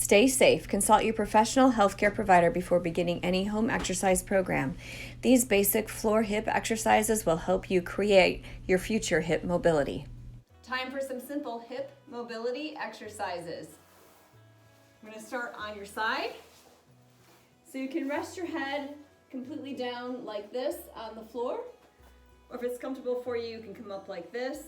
Stay safe. Consult your professional healthcare provider before beginning any home exercise program. These basic floor hip exercises will help you create your future hip mobility. Time for some simple hip mobility exercises. We're going to start on your side. So you can rest your head completely down like this on the floor. Or if it's comfortable for you, you can come up like this.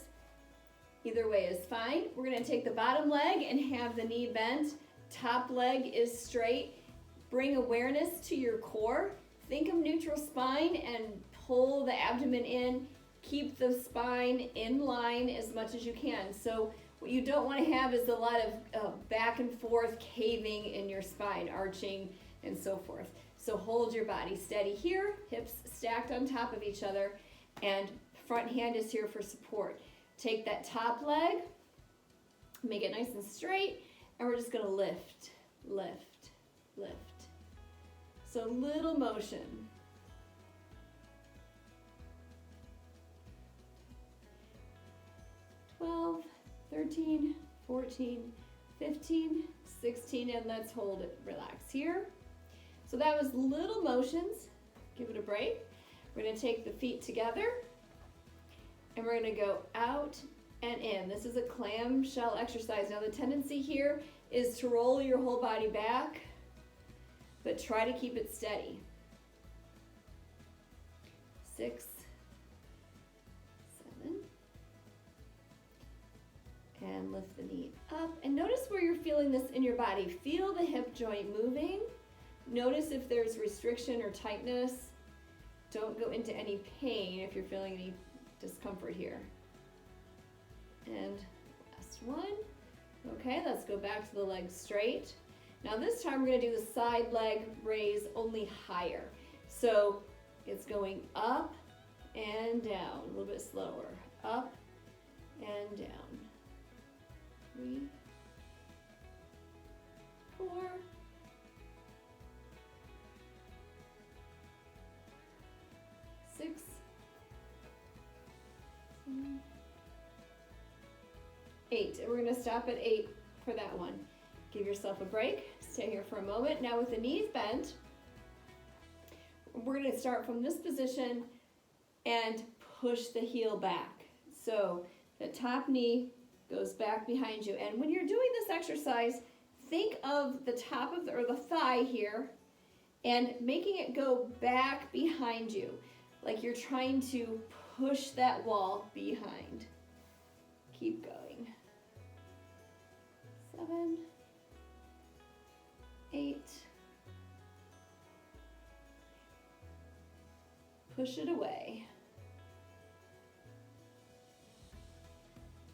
Either way is fine. We're going to take the bottom leg and have the knee bent. Top leg is straight. Bring awareness to your core. Think of neutral spine and pull the abdomen in. Keep the spine in line as much as you can. So what you don't want to have is a lot of back and forth caving in your spine, arching and so forth. So hold your body steady here, hips stacked on top of each other, and front hand is here for support. Take that top leg, make it nice and straight, and we're just going to lift, lift, lift. So little motion. 12, 13, 14, 15, 16, and let's hold it, relax here. So that was little motions. Give it a break. We're going to take the feet together, and we're going to go out and in. This is a clamshell exercise. Now the tendency here is to roll your whole body back, but try to keep it steady. 6, 7, and lift the knee up. And notice where you're feeling this in your body. Feel the hip joint moving. Notice if there's restriction or tightness. Don't go into any pain if you're feeling any discomfort here. And last one. Okay, let's go back to the legs straight. Now this time we're going to do the side leg raise only higher. So it's going up and down, a little bit slower. Up and down. 3, 4, 6, 7, 8. And we're going to stop at 8 for that one. Give yourself a break. Stay here for a moment. Now with the knees bent, we're going to start from this position and push the heel back. So the top knee goes back behind you. And when you're doing this exercise, think of the top of the thigh here and making it go back behind you, like you're trying to push that wall behind. Keep going. 7, 8. Push it away.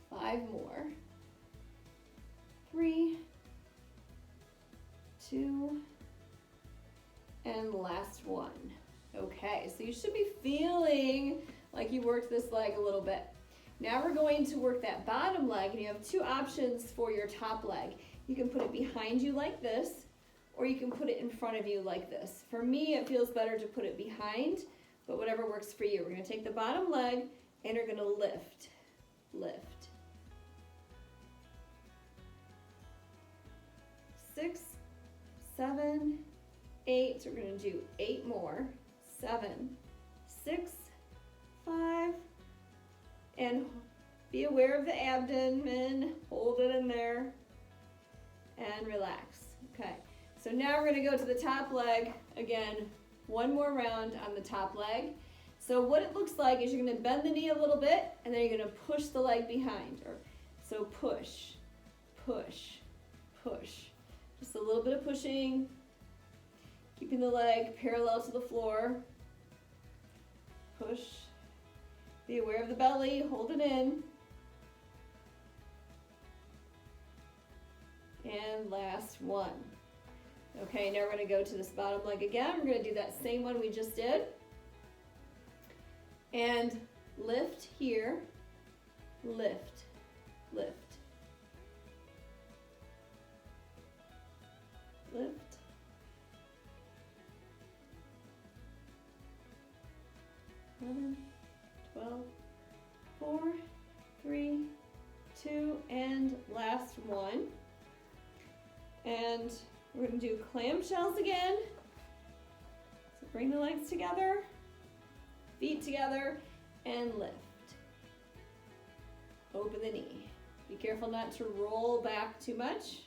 5 more. 3, 2, and last one. Okay, so you should be feeling like you worked this leg a little bit. Now we're going to work that bottom leg, and you have 2 options for your top leg. You can put it behind you like this, or you can put it in front of you like this. For me, it feels better to put it behind, but whatever works for you. We're going to take the bottom leg, and we're going to lift, lift. 6, 7, 8. So we're going to do 8 more. 7, 6, 5, and be aware of the abdomen. Hold it in there and relax. Okay, so now we're going to go to the top leg again. One more round on the top leg. So what it looks like is you're going to bend the knee a little bit, and then you're going to push the leg behind. So push, push, push. Just a little bit of pushing, keeping the leg parallel to the floor. Push. Be aware of the belly, hold it in. And last one. Okay, now we're going to go to this bottom leg again. We're going to do that same one we just did. And lift here, lift, lift. Lift. Eleven, 12, 4, 3, 2, and last one. And And we're going to do clamshells again. So bring the legs together, feet together, and lift. Open the knee. Be careful not to roll back too much.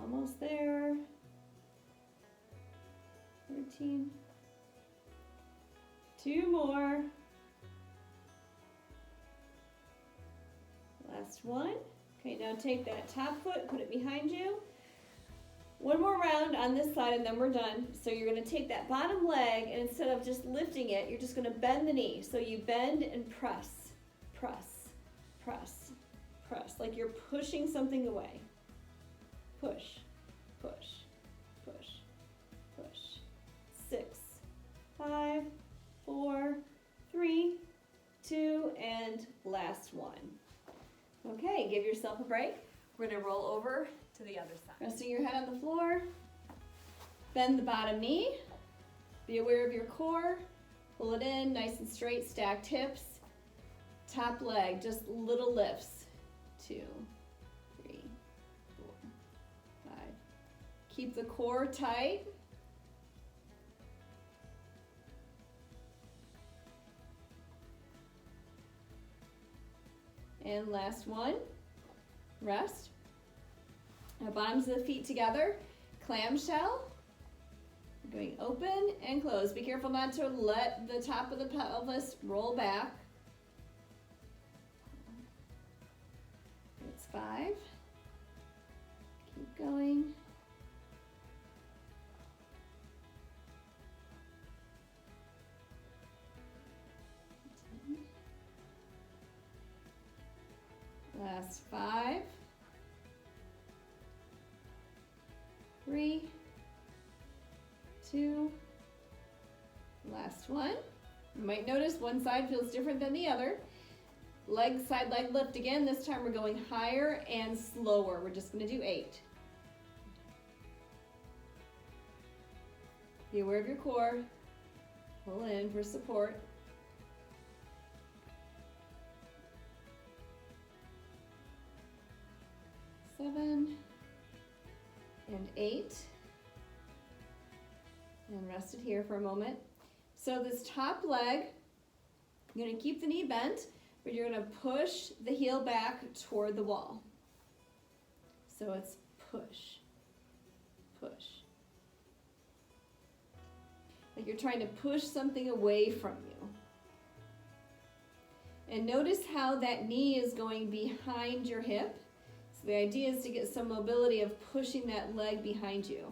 Almost there. 13. 2 more. Last one. Okay, now take that top foot, put it behind you. One more round on this side and then we're done. So you're going to take that bottom leg and instead of just lifting it, you're just going to bend the knee. So you bend and press, press, press, press, like you're pushing something away. Push, push, push, push. 6, 5, 4, 3, 2, and last one. Okay, give yourself a break. We're going to roll over to the other side. Resting your head on the floor. Bend the bottom knee. Be aware of your core. Pull it in, nice and straight, stacked hips. Top leg, just little lifts. 2, 3, 4, 5. Keep the core tight. And last one, rest. Now bottoms of the feet together, clamshell. Going open and close. Be careful not to let the top of the pelvis roll back. It's 5. Keep going. 10. Last 5. 3, 2, last one. You might notice one side feels different than the other. Side leg lift again. This time we're going higher and slower. We're just going to do 8. Be aware of your core. Pull in for support. 7 and 8. And rest it here for a moment. So this top leg, you're going to keep the knee bent, but you're going to push the heel back toward the wall. So it's push, push. Like you're trying to push something away from you. And notice how that knee is going behind your hip. So the idea is to get some mobility of pushing that leg behind you.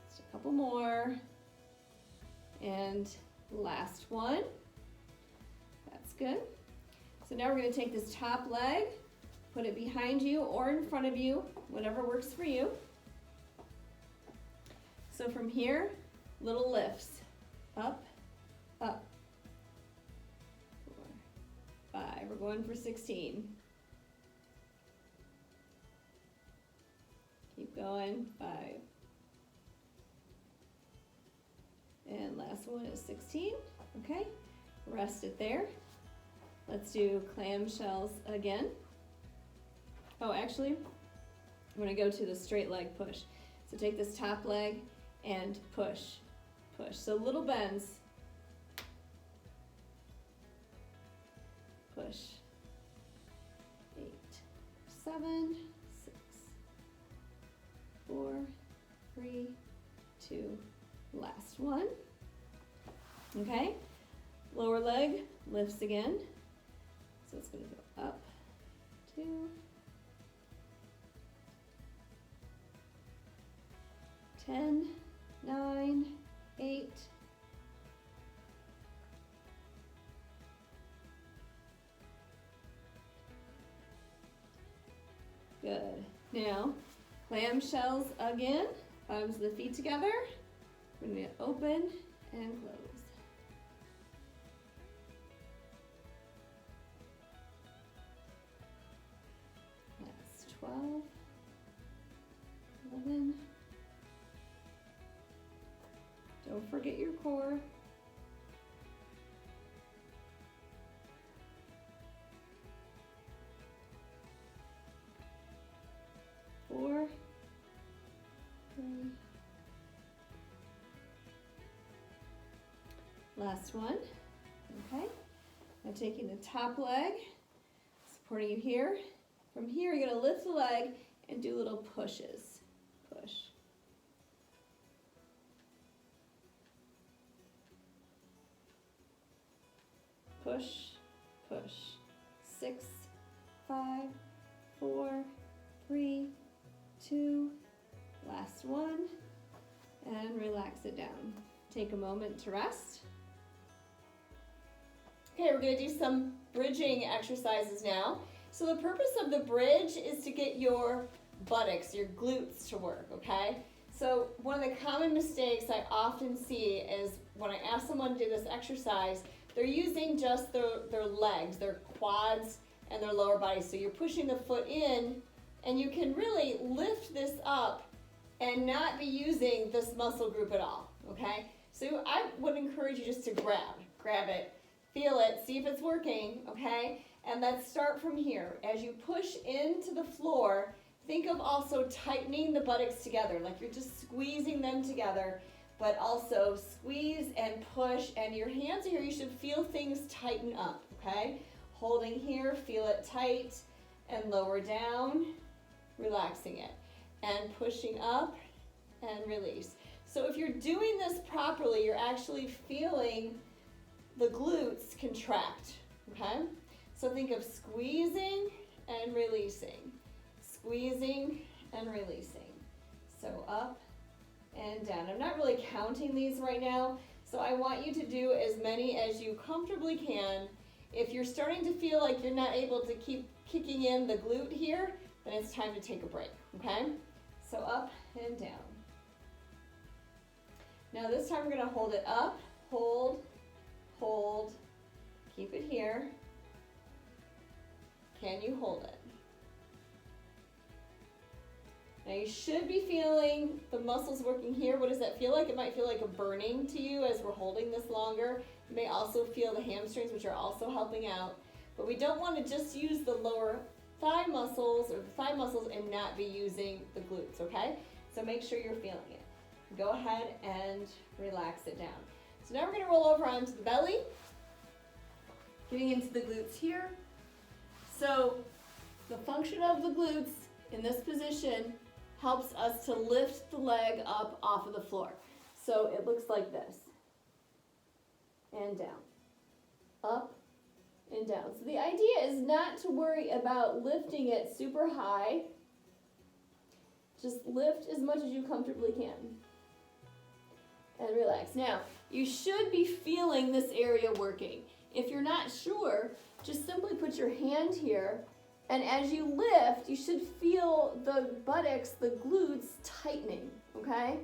Just a couple more. And last one. That's good. So now we're going to take this top leg, put it behind you or in front of you, whatever works for you. So from here, little lifts. Up, up. 4, 5. We're going for 16. Keep going. 5. And last one is 16. Okay, rest it there. Let's do clamshells again. Oh, actually, I'm going to go to the straight leg push. So take this top leg and push, push. So little bends. Push. 8, 7, 6, 4, 3, 2, last one. Okay, lower leg lifts again. So it's going to go up, 2, 10, 9, 8, good. Now, clamshells again, bottoms of the feet together. We're going to open and close. forget your core. 4, 3. Last one. Okay. Now taking the top leg, supporting you here. From here, you're going to lift the leg and do little pushes. Push. Push, push. 6, 5, 4, 3, 2. Last one. And relax it down. Take a moment to rest. Okay, we're going to do some bridging exercises now. So the purpose of the bridge is to get your buttocks, your glutes to work, okay? So one of the common mistakes I often see is when I ask someone to do this exercise, they're using just their legs, their quads, and their lower body. So you're pushing the foot in, and you can really lift this up and not be using this muscle group at all, okay? So I would encourage you just to grab it, feel it, see if it's working, okay? And let's start from here. As you push into the floor, think of also tightening the buttocks together, like you're just squeezing them together, but also squeeze and push, and your hands here, you should feel things tighten up, okay? Holding here, feel it tight, and lower down, relaxing it, and pushing up and release. So if you're doing this properly, you're actually feeling the glutes contract, okay? So think of squeezing and releasing, squeezing and releasing. So up and down. I'm not really counting these right now, so I want you to do as many as you comfortably can. If you're starting to feel like you're not able to keep kicking in the glute here, then it's time to take a break, okay? So up and down. Now this time we're going to hold it up, hold, hold, keep it here. Can you hold it? Now you should be feeling the muscles working here. What does that feel like? It might feel like a burning to you as we're holding this longer. You may also feel the hamstrings, which are also helping out. But we don't want to just use the lower thigh muscles or the thigh muscles and not be using the glutes, okay? So make sure you're feeling it. Go ahead and relax it down. So now we're going to roll over onto the belly, getting into the glutes here. So the function of the glutes in this position helps us to lift the leg up off of the floor. So it looks like this, and down, up and down. So the idea is not to worry about lifting it super high. Just lift as much as you comfortably can. And relax. Now, you should be feeling this area working. If you're not sure, just simply put your hand here, and as you lift, you should feel the buttocks, the glutes tightening, okay?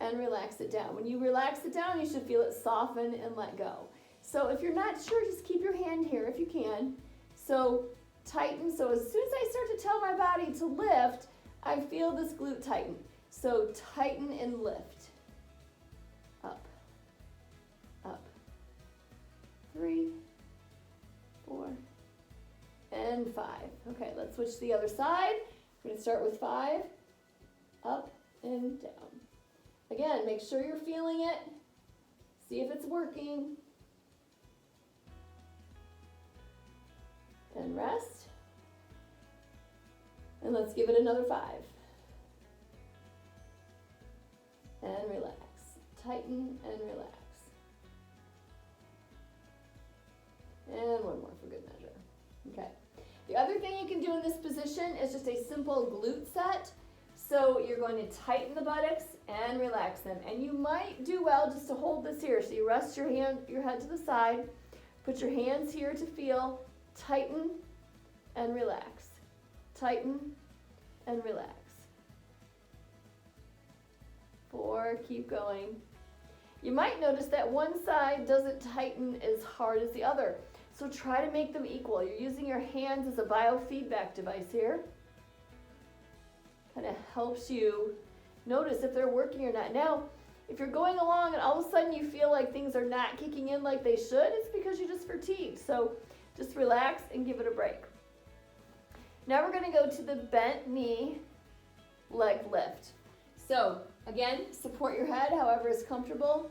And relax it down. When you relax it down, you should feel it soften and let go. So if you're not sure, just keep your hand here if you can. So tighten. So as soon as I start to tell my body to lift, I feel this glute tighten. So tighten and lift. Up, up, 3, 4, and 5. Okay, let's switch to the other side. We're going to start with 5, up and down. Again, make sure you're feeling it. See if it's working. And rest. And let's give it another 5. And relax. Tighten and relax. And one more for good measure. Okay. The other thing you can do in this position is just a simple glute set. So you're going to tighten the buttocks and relax them. And you might do well just to hold this here. So you rest your head to the side, put your hands here to feel, tighten and relax. Tighten and relax. 4, keep going. You might notice that one side doesn't tighten as hard as the other. So try to make them equal. You're using your hands as a biofeedback device here. Kind of helps you notice if they're working or not. Now, if you're going along and all of a sudden you feel like things are not kicking in like they should, it's because you're just fatigued. So just relax and give it a break. Now we're gonna go to the bent knee leg lift. So again, support your head however is comfortable.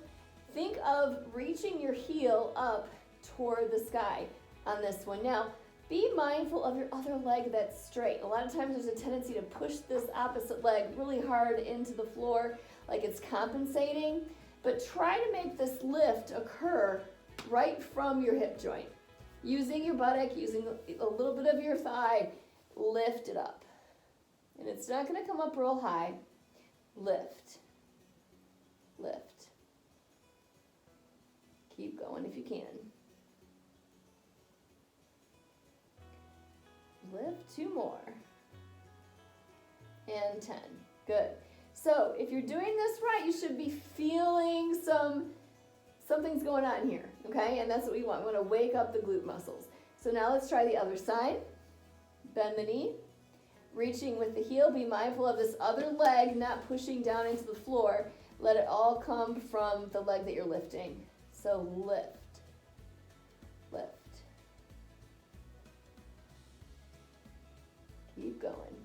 Think of reaching your heel up toward the sky on this one. Now, be mindful of your other leg that's straight. A lot of times there's a tendency to push this opposite leg really hard into the floor like it's compensating, but try to make this lift occur right from your hip joint. Using your buttock, using a little bit of your thigh, lift it up. And it's not gonna come up real high. Lift, lift. Keep going if you can. Lift 2 more. And 10. Good. So if you're doing this right, you should be feeling something's going on here, okay? And that's what we want. We want to wake up the glute muscles. So now let's try the other side. Bend the knee. Reaching with the heel. Be mindful of this other leg not pushing down into the floor. Let it all come from the leg that you're lifting. So lift, lift. Keep going.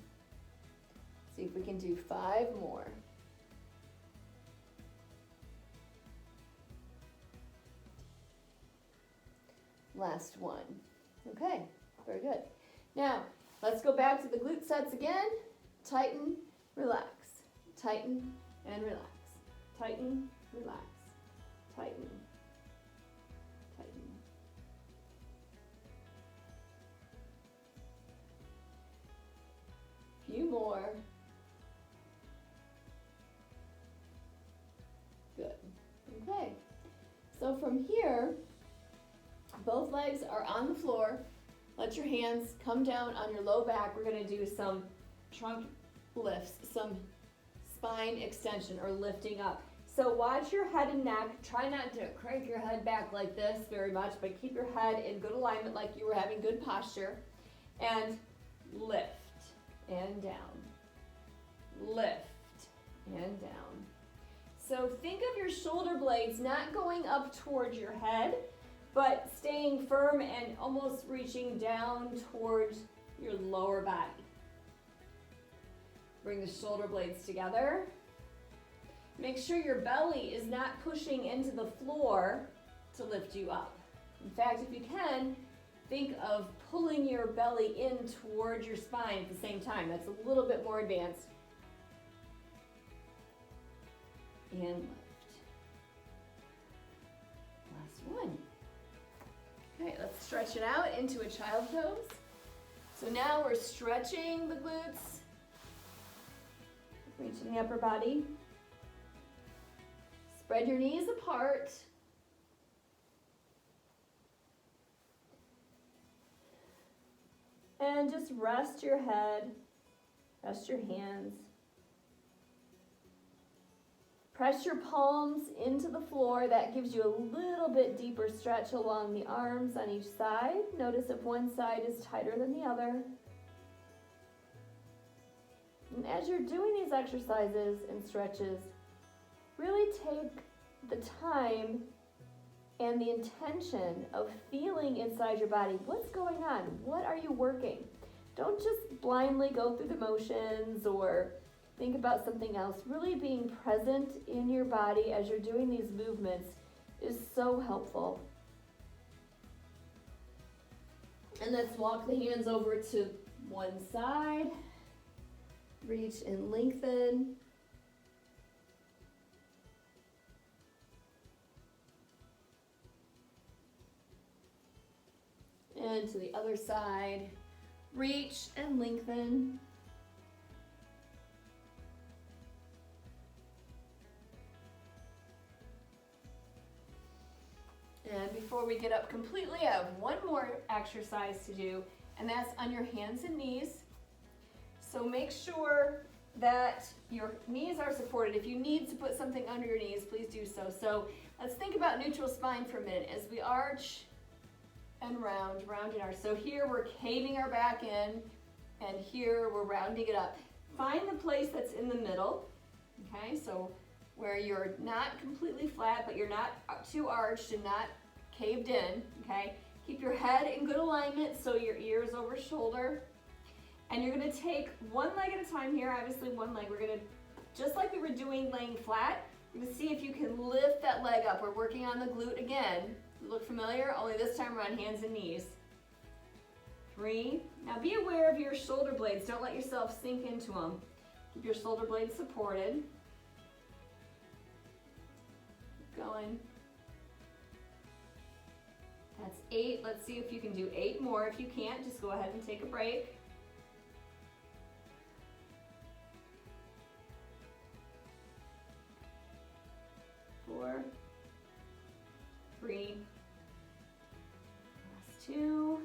See if we can do 5 more. Last one. Okay, very good. Now, let's go back to the glute sets again. Tighten, relax. Tighten and relax. Tighten, relax. Tighten. Tighten. Few more. Good. Okay. So from here, both legs are on the floor. Let your hands come down on your low back. We're going to do some trunk lifts, some spine extension or lifting up. So watch your head and neck. Try not to crank your head back like this very much, but keep your head in good alignment like you were having good posture. And lift and down. Lift and down. So think of your shoulder blades not going up towards your head, but staying firm and almost reaching down towards your lower body. Bring the shoulder blades together. Make sure your belly is not pushing into the floor to lift you up. In fact, if you can, think of pulling your belly in towards your spine at the same time. That's a little bit more advanced. And lift. Last one. Okay, let's stretch it out into a child pose. So now we're stretching the glutes. Reaching the upper body. Spread your knees apart. And just rest your head, rest your hands. Press your palms into the floor. That gives you a little bit deeper stretch along the arms on each side. Notice if one side is tighter than the other. And as you're doing these exercises and stretches, really take the time and the intention of feeling inside your body. What's going on? What are you working? Don't just blindly go through the motions or think about something else. Really being present in your body as you're doing these movements is so helpful. And let's walk the hands over to one side. Reach and lengthen. And to the other side. Reach and lengthen. And before we get up completely, I have one more exercise to do, and that's on your hands and knees. So make sure that your knees are supported. If you need to put something under your knees, please do so. So let's think about neutral spine for a minute as we arch and round and arch. So here we're caving our back in, and here we're rounding it up. Find the place that's in the middle. Okay, so where you're not completely flat, but you're not too arched and not caved in, okay? Keep your head in good alignment so your ears over shoulder. And you're gonna take one leg at a time here, obviously one leg. We're gonna, just like we were doing laying flat, we're gonna see if you can lift that leg up. We're working on the glute again. Look familiar? Only this time we're on hands and knees. 3. Now be aware of your shoulder blades. Don't let yourself sink into them. Keep your shoulder blades supported. Keep going. That's 8. Let's see if you can do 8 more. If you can't, just go ahead and take a break. 4, 3, last 2,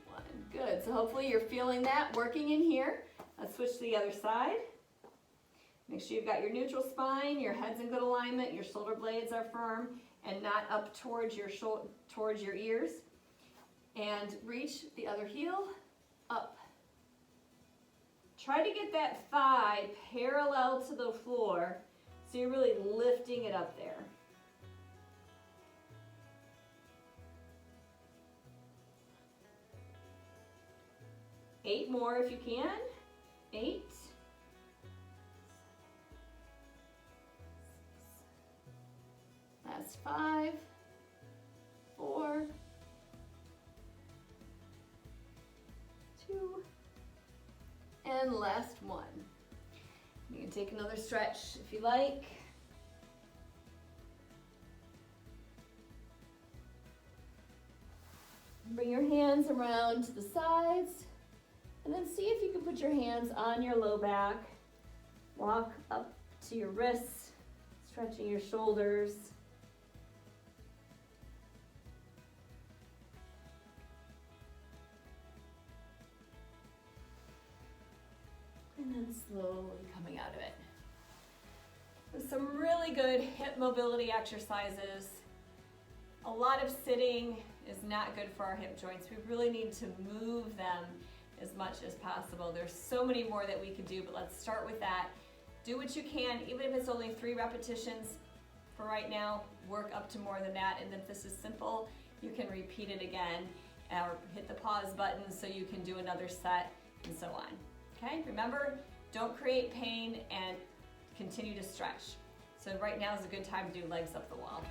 1. Good. So hopefully you're feeling that working in here. Let's switch to the other side. Make sure you've got your neutral spine, your head's in good alignment, your shoulder blades are firm and not up towards your ears. And reach the other heel up. Try to get that thigh parallel to the floor so you're really lifting it up there. Eight more if you can. 8. Last 5, 4, 2, and last 1. You can take another stretch if you like. Bring your hands around to the sides, and then see if you can put your hands on your low back. Walk up to your wrists, stretching your shoulders. And then slowly coming out of it. With some really good hip mobility exercises. A lot of sitting is not good for our hip joints. We really need to move them as much as possible. There's so many more that we could do, but let's start with that. Do what you can, even if it's only 3 repetitions for right now. Work up to more than that, and if this is simple, you can repeat it again or hit the pause button so you can do another set and so on. Okay, remember, don't create pain and continue to stretch. So right now is a good time to do legs up the wall.